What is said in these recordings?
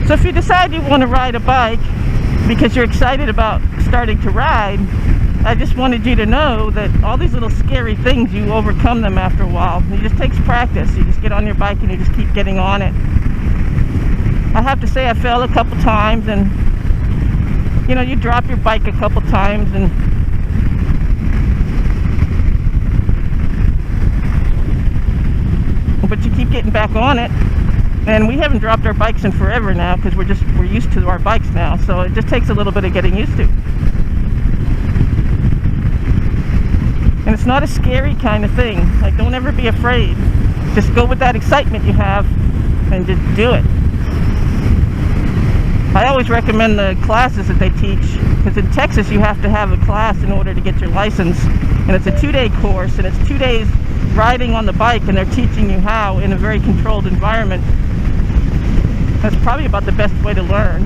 So if you decide you want to ride a bike because you're excited about starting to ride, I just wanted you to know that all these little scary things, you overcome them after a while. It just takes practice. You just get on your bike and you just keep getting on it. I have to say I fell a couple times, and you know, you drop your bike a couple times, and but you keep getting back on it. And we haven't dropped our bikes in forever now because we're used to our bikes now, so it just takes a little bit of getting used to. And it's not a scary kind of thing. Like, don't ever be afraid. Just go with that excitement you have and just do it. I always recommend the classes that they teach, because in Texas you have to have a class in order to get your license, and it's a 2-day course, and it's 2 days riding on the bike, and they're teaching you how in a very controlled environment. That's probably about the best way to learn.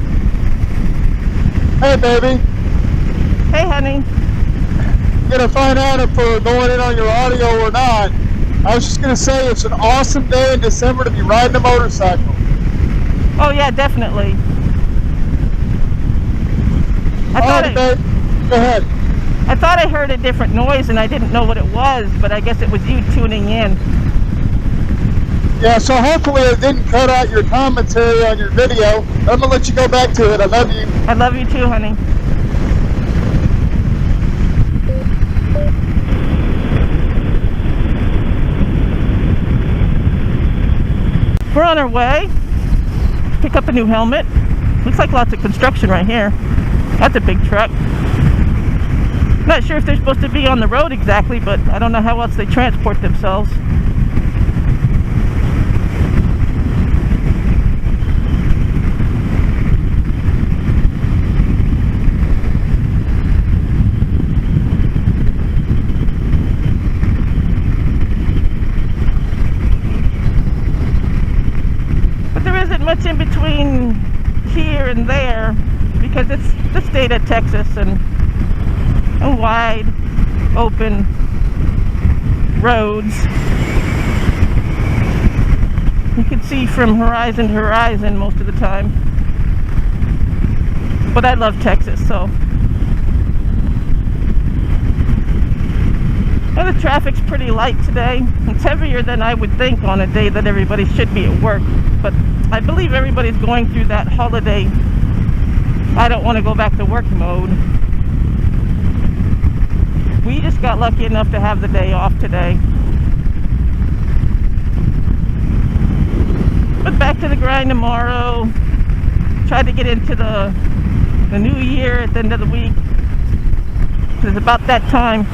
Hey, baby. Hey, honey. You're gonna find out if we're going in on your audio or not. I was just gonna say it's an awesome day in December to be riding a motorcycle. Oh yeah, definitely. Go ahead. I thought I heard a different noise and I didn't know what it was, but I guess it was you tuning in. Yeah, so hopefully it didn't cut out your commentary on your video. I'm gonna let you go back to it. I love you. I love you too, honey. We're on our way. Pick up a new helmet. Looks like lots of construction right here. That's a big truck. Not sure if they're supposed to be on the road exactly, but I don't know how else they transport themselves. But there isn't much in between here and there, because it's the state of Texas, and wide open roads. You can see from horizon to horizon most of the time. But I love Texas, so. And the traffic's pretty light today. It's heavier than I would think on a day that everybody should be at work. But I believe everybody's going through that holiday I don't want to go back to work mode. We just got lucky enough to have the day off today. But back to the grind tomorrow. Try to get into the new year at the end of the week. It's about that time.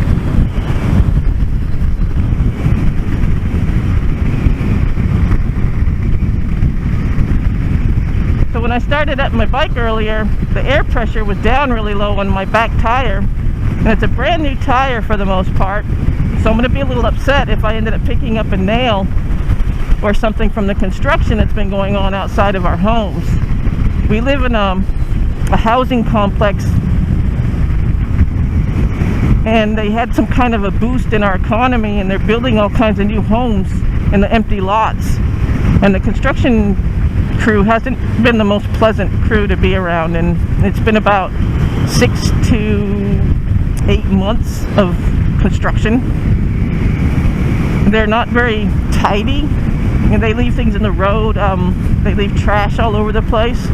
So when I started up my bike earlier, the air pressure was down really low on my back tire. And it's a brand new tire for the most part. So I'm going to be a little upset if I ended up picking up a nail or something from the construction that's been going on outside of our homes. We live in a housing complex, and they had some kind of a boost in our economy, and they're building all kinds of new homes in the empty lots. And the construction crew hasn't been the most pleasant crew to be around, and it's been about 6 to 8 months of construction. They're not very tidy, and they leave things in the road. They leave trash all over the place,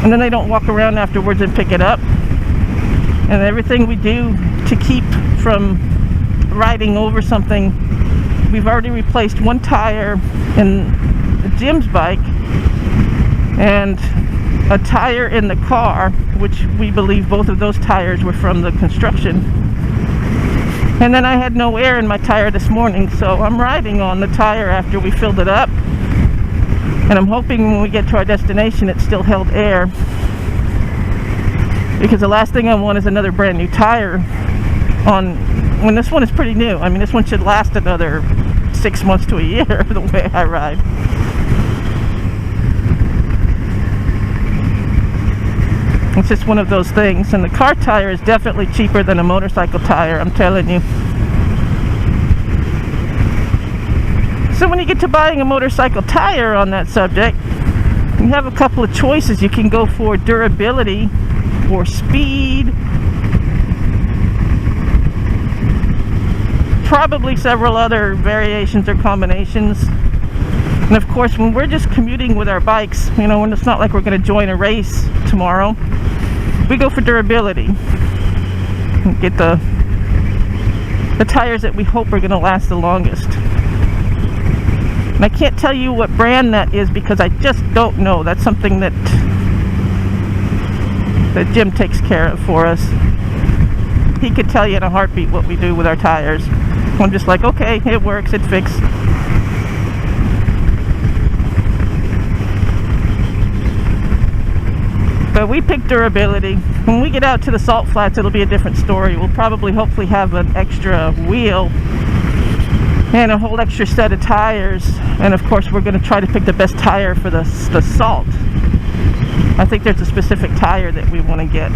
and then they don't walk around afterwards and pick it up. And everything we do to keep from riding over something, we've already replaced one tire in Jim's bike and a tire in the car, which we believe both of those tires were from the construction. And then I had no air in my tire this morning, so I'm riding on the tire after we filled it up, and I'm hoping when we get to our destination it still held air, because the last thing I want is another brand new tire on when this one is pretty new. I mean, this one should last another 6 months to a year the way I ride. It's just one of those things, and the car tire is definitely cheaper than a motorcycle tire, I'm telling you. So when you get to buying a motorcycle tire, on that subject, You have a couple of choices. You can go for durability or speed. Probably several other variations or combinations. And of course, when we're just commuting with our bikes, you know, when it's not like we're going to join a race tomorrow, we go for durability. And get the tires that we hope are going to last the longest. And I can't tell you what brand that is because I just don't know. That's something that Jim takes care of for us. He could tell you in a heartbeat what we do with our tires. I'm just like, okay, it works, it fixed. But we pick durability. When we get out to the salt flats, it'll be a different story. We'll probably hopefully have an extra wheel and a whole extra set of tires. And of course, we're going to try to pick the best tire for the salt. I think there's a specific tire that we want to get.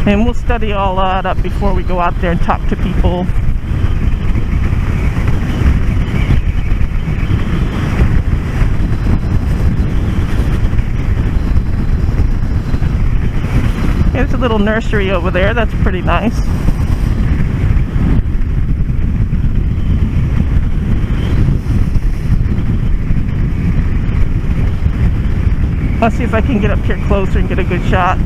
And we'll study all that up before we go out there and talk to people. There's a little nursery over there. That's pretty nice. Let's see if I can get up here closer and get a good shot.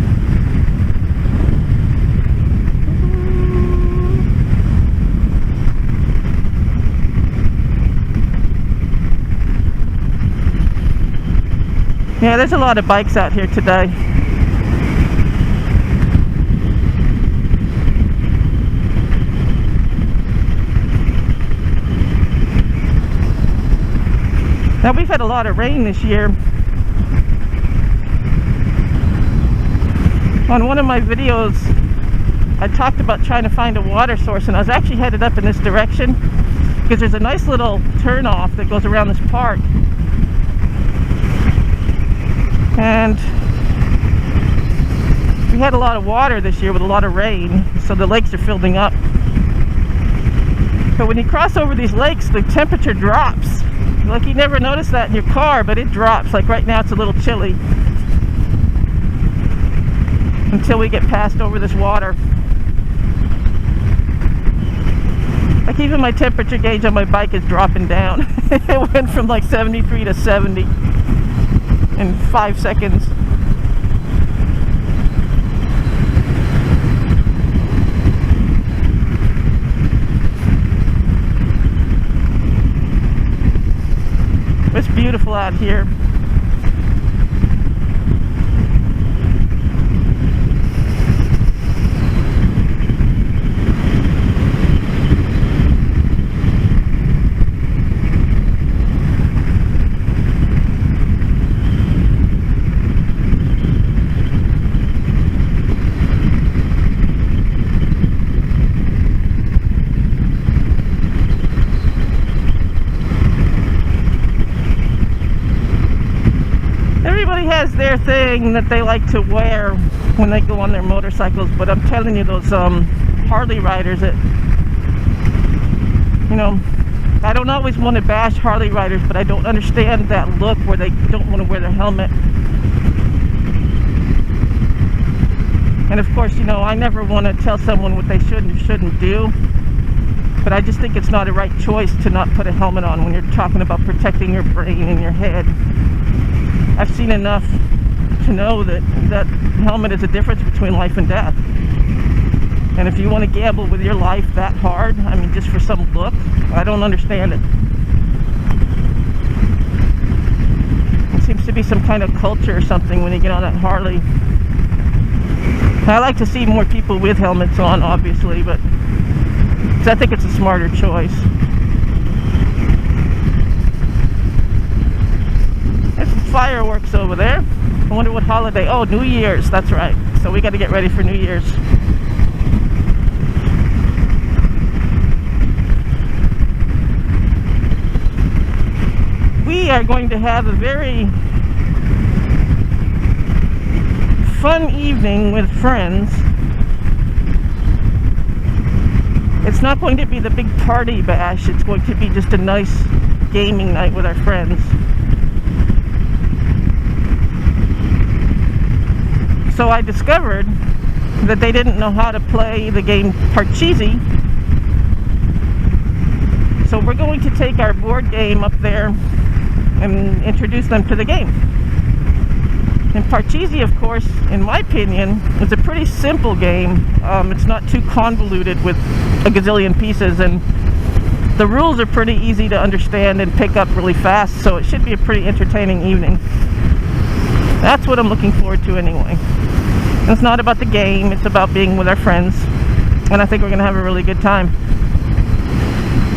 Yeah, there's a lot of bikes out here today. Now, we've had a lot of rain this year. On one of my videos, I talked about trying to find a water source, and I was actually headed up in this direction because there's a nice little turnoff that goes around this park. And we had a lot of water this year with a lot of rain, so the lakes are filling up. But when you cross over these lakes, the temperature drops. Like, you never notice that in your car, but it drops. Like right now, it's a little chilly until we get past over this water. Like, even my temperature gauge on my bike is dropping down. It went from like 73 to 70 in 5 seconds. It's beautiful out here. Has their thing that they like to wear when they go on their motorcycles, but I'm telling you, those Harley riders, that, you know, I don't always want to bash Harley riders, but I don't understand that look where they don't want to wear their helmet. And of course, you know, I never want to tell someone what they should and shouldn't do, but I just think it's not a right choice to not put a helmet on when you're talking about protecting your brain and your head. I've seen enough to know that that helmet is a difference between life and death. And if you want to gamble with your life that hard, I mean, just for some look, I don't understand it. It seems to be some kind of culture or something when you get on that Harley. I like to see more people with helmets on, obviously, but I think it's a smarter choice. There's some fireworks over there. I wonder what holiday. Oh, New Year's. That's right. So we got to get ready for New Year's. We are going to have a very fun evening with friends. It's not going to be the big party bash. It's going to be just a nice gaming night with our friends. So I discovered that they didn't know how to play the game Parcheesi. So we're going to take our board game up there and introduce them to the game. And Parcheesi, of course, in my opinion, is a pretty simple game. It's not too convoluted with a gazillion pieces, and the rules are pretty easy to understand and pick up really fast, so it should be a pretty entertaining evening. That's what I'm looking forward to anyway. It's not about the game, it's about being with our friends, and I think we're going to have a really good time.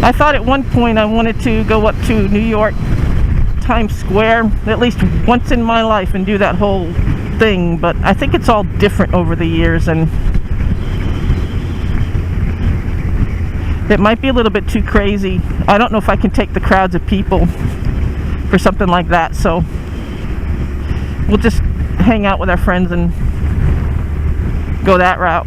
I thought at one point I wanted to go up to New York Times Square at least once in my life and do that whole thing, but I think it's all different over the years, and it might be a little bit too crazy. I don't know if I can take the crowds of people for something like that, so we'll just hang out with our friends and go that route.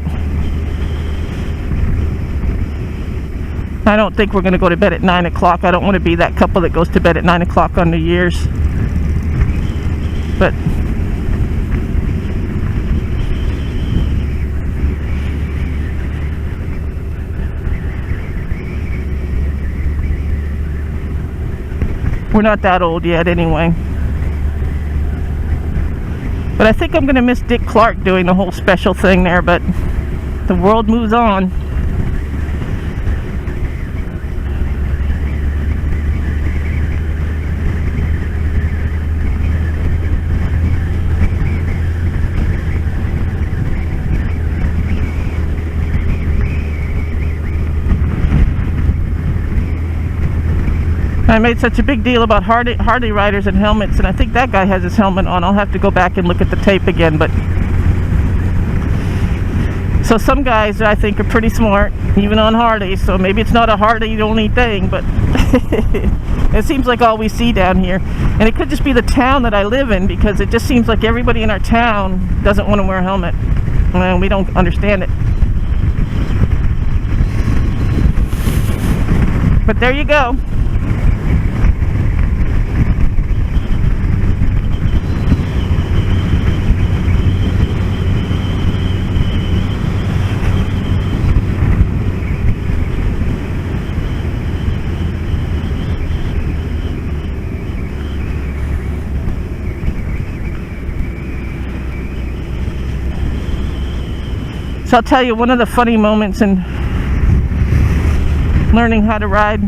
I don't think we're going to go to bed at 9 o'clock. I don't want to be that couple that goes to bed at 9 o'clock on New Year's. But we're not that old yet anyway. But I think I'm going to miss Dick Clark doing the whole special thing there, but the world moves on. I made such a big deal about Harley riders and helmets, and I think that guy has his helmet on. I'll have to go back and look at the tape again, but so some guys I think are pretty smart, even on Harley, so maybe it's not a Harley only thing, but it seems like all we see down here. And it could just be the town that I live in, because it just seems like everybody in our town doesn't want to wear a helmet, and we don't understand it. But there you go. So I'll tell you, one of the funny moments in learning how to ride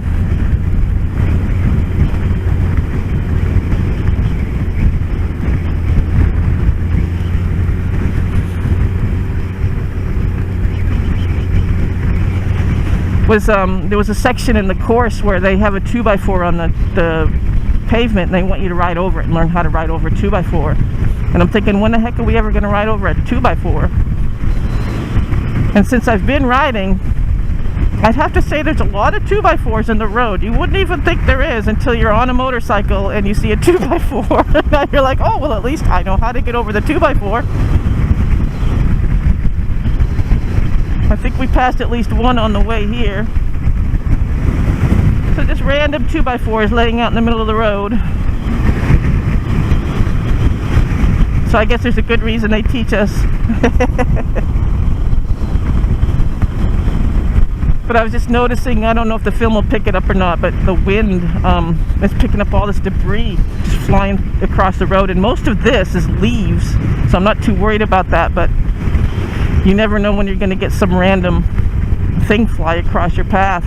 was there was a section in the course where they have a 2x4 on the pavement, and they want you to ride over it and learn how to ride over a 2x4. And I'm thinking, when the heck are we ever going to ride over a 2x4? And since I've been riding, I'd have to say there's a lot of 2x4s in the road. You wouldn't even think there is until you're on a motorcycle and you see a 2x4. And you're like, oh, well, at least I know how to get over the 2x4. I think we passed at least one on the way here. So just random 2x4s laying out in the middle of the road. So I guess there's a good reason they teach us. But I was just noticing, I don't know if the film will pick it up or not, but the wind is picking up all this debris just flying across the road, and most of this is leaves, so I'm not too worried about that. But you never know when you're going to get some random thing fly across your path.